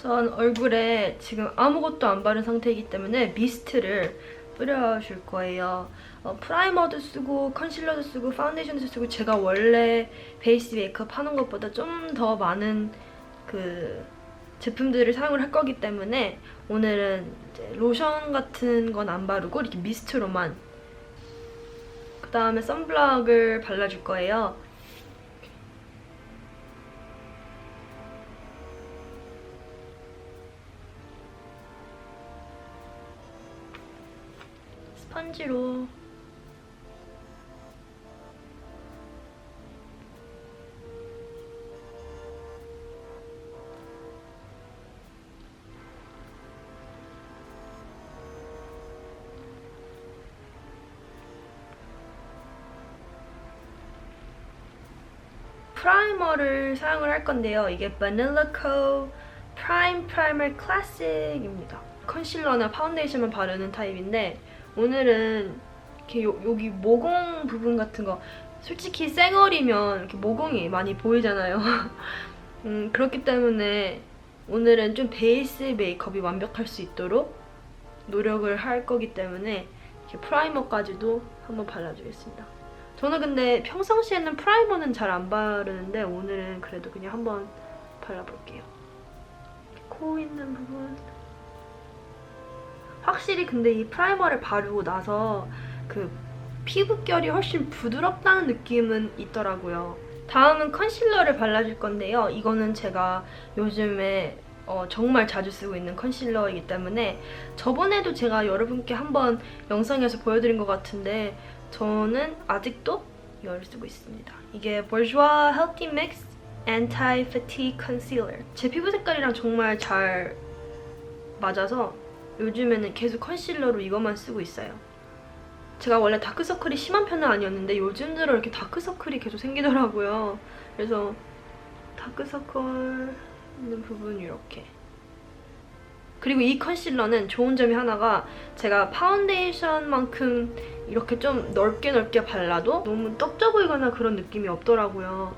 우선 얼굴에 지금 아무것도 안 바른 상태이기 때문에 미스트를 뿌려줄 거예요. 프라이머도 쓰고 컨실러도 쓰고 파운데이션도 쓰고 제가 원래 베이스 메이크업 하는 것보다 좀 더 많은 그 제품들을 사용을 할 거기 때문에 오늘은 이제 로션 같은 건 안 바르고 이렇게 미스트로만, 그 다음에 선블럭을 발라줄 거예요. 스펀지로 프라이머를 사용을 할 건데요. 이게 Vanilla Co. Prime Primer Classic입니다. 컨실러나 파운데이션만 바르는 타입인데 오늘은 이렇게 여기 모공 부분 같은 거, 솔직히 쌩얼이면 이렇게 모공이 많이 보이잖아요. 그렇기 때문에 오늘은 좀 베이스 메이크업이 완벽할 수 있도록 노력을 할 거기 때문에 이렇게 프라이머까지도 한번 발라주겠습니다. 저는 근데 평상시에는 프라이머는 잘 안 바르는데 오늘은 그래도 그냥 한번 발라볼게요. 코 있는 부분. 확실히 근데 이 프라이머를 바르고 나서 그 피부결이 훨씬 부드럽다는 느낌은 있더라고요. 다음은 컨실러를 발라줄 건데요. 이거는 제가 요즘에 정말 자주 쓰고 있는 컨실러이기 때문에 저번에도 제가 여러분께 한번 영상에서 보여드린 것 같은데 저는 아직도 이걸 쓰고 있습니다. 이게 Bourjois Healthy Mix Anti-Fatigue Concealer. 제 피부 색깔이랑 정말 잘 맞아서 요즘에는 계속 컨실러로 이것만 쓰고 있어요. 제가 원래 다크서클이 심한 편은 아니었는데 요즘 들어 이렇게 다크서클이 계속 생기더라고요. 그래서 다크서클 있는 부분 이렇게. 그리고 이 컨실러는 좋은 점이 하나가 제가 파운데이션만큼 이렇게 좀 넓게 발라도 너무 떡져 보이거나 그런 느낌이 없더라고요.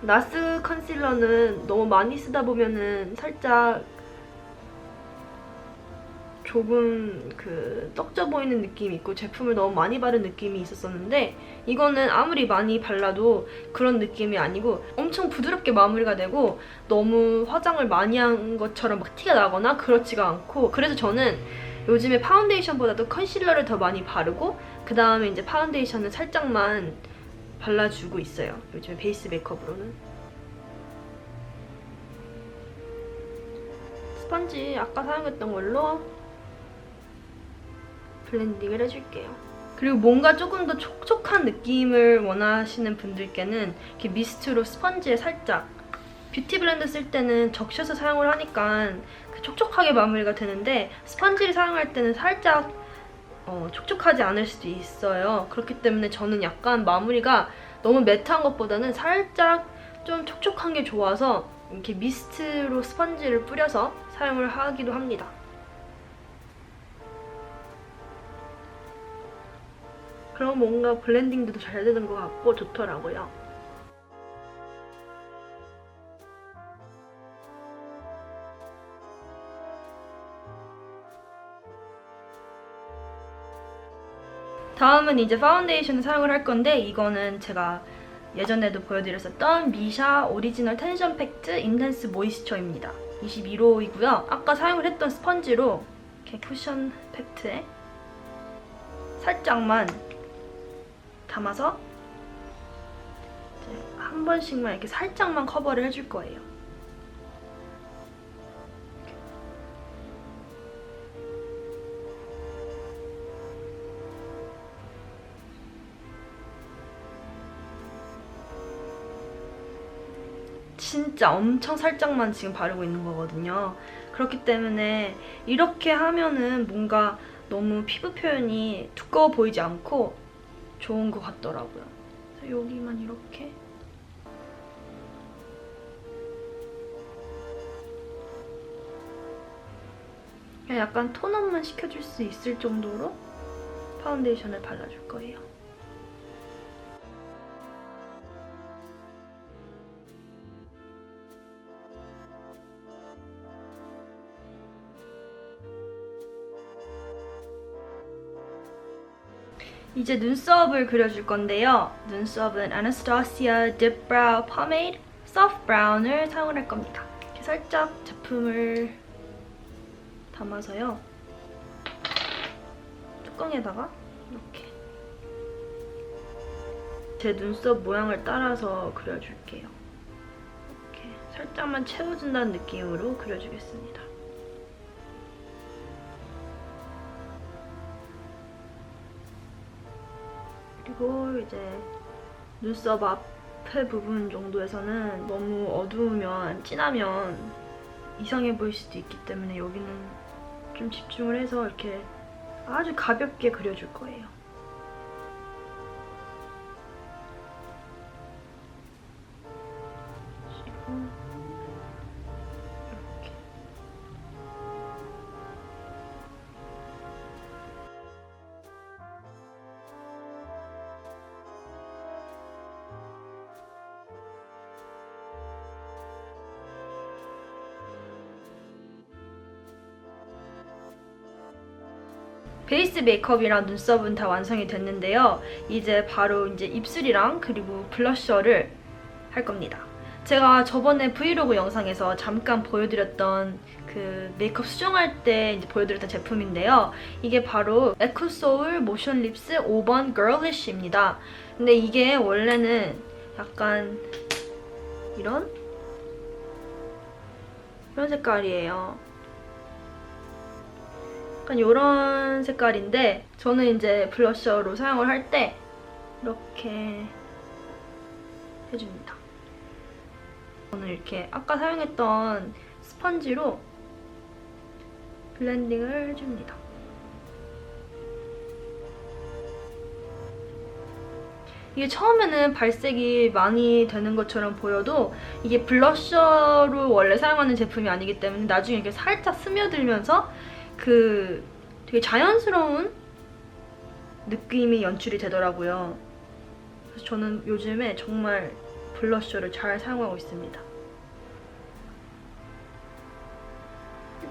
나스 컨실러는 너무 많이 쓰다 보면은 살짝 조금 그 떡져 보이는 느낌이 있고 제품을 너무 많이 바른 느낌이 있었었는데 이거는 아무리 많이 발라도 그런 느낌이 아니고 엄청 부드럽게 마무리가 되고 너무 화장을 많이 한 것처럼 막 티가 나거나 그렇지가 않고, 그래서 저는 요즘에 파운데이션보다도 컨실러를 더 많이 바르고 그 다음에 이제 파운데이션을 살짝만 발라주고 있어요. 요즘에 베이스 메이크업으로는. 스펀지 아까 사용했던 걸로 블렌딩을 해줄게요. 그리고 뭔가 조금 더 촉촉한 느낌을 원하시는 분들께는 이렇게 미스트로 스펀지에 살짝, 뷰티 블렌더 쓸 때는 적셔서 사용을 하니까 그 촉촉하게 마무리가 되는데 스펀지를 사용할 때는 살짝 촉촉하지 않을 수도 있어요. 그렇기 때문에 저는 약간 마무리가 너무 매트한 것보다는 살짝 좀 촉촉한 게 좋아서 이렇게 미스트로 스펀지를 뿌려서 사용을 하기도 합니다. 그럼 뭔가 블렌딩도 잘 되는 것 같고 좋더라고요. 다음은 이제 파운데이션을 사용을 할 건데 이거는 제가 예전에도 보여드렸었던 미샤 오리지널 텐션 팩트 인텐스 모이스처입니다. 21호이고요. 아까 사용을 했던 스펀지로 이렇게 쿠션 팩트에 살짝만 담아서 이제 한 번씩만 이렇게 살짝만 커버를 해줄 거예요. 진짜 엄청 살짝만 지금 바르고 있는 거거든요. 그렇기 때문에 이렇게 하면은 뭔가 너무 피부 표현이 두꺼워 보이지 않고 좋은 것 같더라고요. 그래서 여기만 이렇게 약간 톤업만 시켜줄 수 있을 정도로 파운데이션을 발라줄 거예요. 이제 눈썹을 그려줄 건데요. 눈썹은 Anastasia Dip Brow Pomade Soft Brown을 사용할 겁니다. 이렇게 살짝 제품을 담아서요. 뚜껑에다가 이렇게 제 눈썹 모양을 따라서 그려줄게요. 이렇게 살짝만 채워준다는 느낌으로 그려주겠습니다. 그리고 이제 눈썹 앞에 부분 정도에서는 너무 어두우면, 진하면 이상해 보일 수도 있기 때문에 여기는 좀 집중을 해서 이렇게 아주 가볍게 그려줄 거예요. 이렇게. 베이스 메이크업이랑 눈썹은 다 완성이 됐는데요. 이제 바로 이제 입술이랑 그리고 블러셔를 할 겁니다. 제가 저번에 브이로그 영상에서 잠깐 보여드렸던 그 메이크업 수정할 때 이제 보여드렸던 제품인데요. 이게 바로 에쿠소울 모션 립스 5번 걸리쉬입니다. 근데 이게 원래는 약간 이런 색깔이에요. 약간 이런 색깔인데 저는 이제 블러셔로 사용을 할 때 이렇게 해줍니다. 저는 이렇게 아까 사용했던 스펀지로 블렌딩을 해줍니다. 이게 처음에는 발색이 많이 되는 것처럼 보여도 이게 블러셔로 원래 사용하는 제품이 아니기 때문에 나중에 이렇게 살짝 스며들면서 그 되게 자연스러운 느낌이 연출이 되더라고요. 그래서 저는 요즘에 정말 블러셔를 잘 사용하고 있습니다.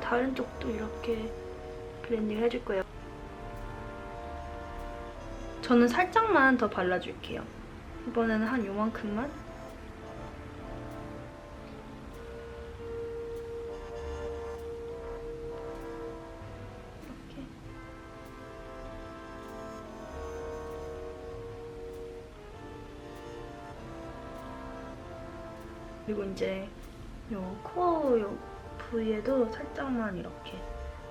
다른 쪽도 이렇게 블렌딩을 해줄 거예요. 저는 살짝만 더 발라줄게요. 이번에는 한 요만큼만. 이렇게. 그리고 이제 요 코어 부위에도 살짝만 이렇게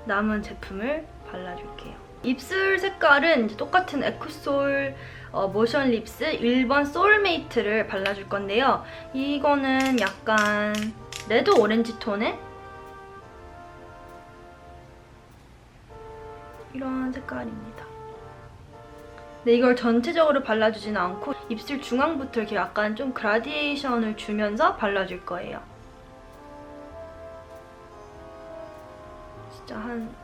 남은 제품을 발라줄게요. 입술 색깔은 이제 똑같은 에쿠솔 모션 립스 1번 소울메이트를 발라줄 건데요. 이거는 약간 레드 오렌지 톤의 이런 색깔입니다. 근데 이걸 전체적으로 발라주지는 않고 입술 중앙부터 이렇게 약간 좀 그라디에이션을 주면서 발라줄 거예요. 진짜 한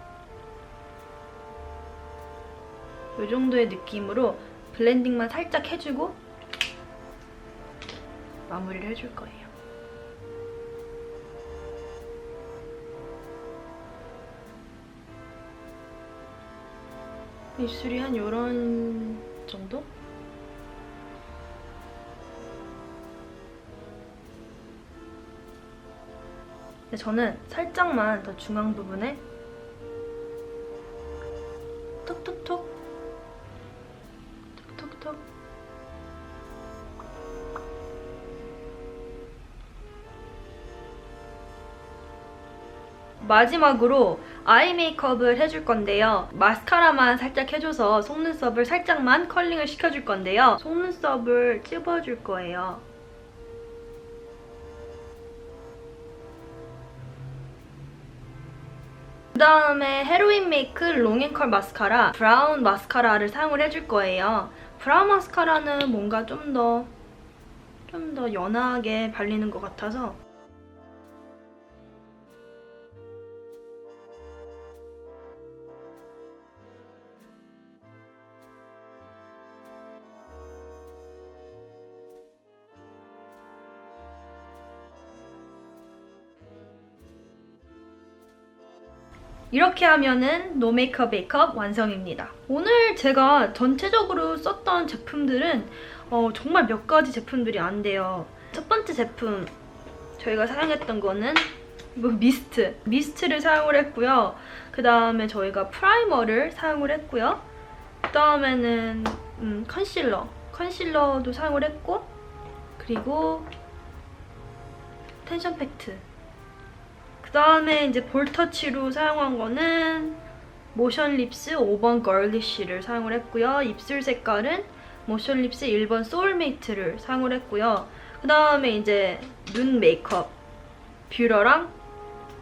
이 정도의 느낌으로 블렌딩만 살짝 해주고 마무리를 해줄 거예요. 입술이 한 요런 정도? 근데 저는 살짝만 더 중앙 부분에 톡톡톡 톡톡톡 마지막으로 아이 메이크업을 해줄 건데요. 마스카라만 살짝 해줘서 속눈썹을 살짝만 컬링을 시켜줄 건데요. 속눈썹을 찝어줄 거예요. 그 다음에 헤로인 메이크 롱앤컬 마스카라 브라운 마스카라를 사용을 해줄 거예요. 브라운 마스카라는 뭔가 좀 더 연하게 발리는 것 같아서 이렇게 하면은 노 메이크업 메이크업 완성입니다. 오늘 제가 전체적으로 썼던 제품들은 정말 몇 가지 제품들이 안 돼요. 첫 번째 제품 저희가 사용했던 거는 미스트를 사용을 했고요. 그 다음에 저희가 프라이머를 사용을 했고요. 그 다음에는 컨실러도 사용을 했고, 그리고 텐션 팩트. 그 다음에 이제 볼터치로 사용한 거는 모션 립스 5번 걸리쉬를 사용을 했고요. 입술 색깔은 모션 립스 1번 소울메이트를 사용을 했고요. 그 다음에 이제 눈 메이크업 뷰러랑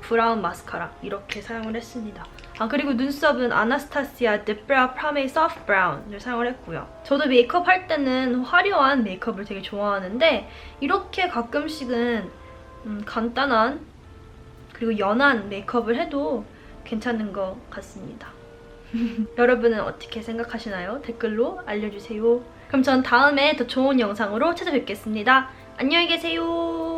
브라운 마스카라 이렇게 사용을 했습니다. 그리고 눈썹은 아나스타시아 딥브라우 프라메이 소프트 브라운을 사용을 했고요. 저도 메이크업 할 때는 화려한 메이크업을 되게 좋아하는데 이렇게 가끔씩은 간단한 그리고 연한 메이크업을 해도 괜찮은 것 같습니다. 여러분은 어떻게 생각하시나요? 댓글로 알려주세요. 그럼 전 다음에 더 좋은 영상으로 찾아뵙겠습니다. 안녕히 계세요.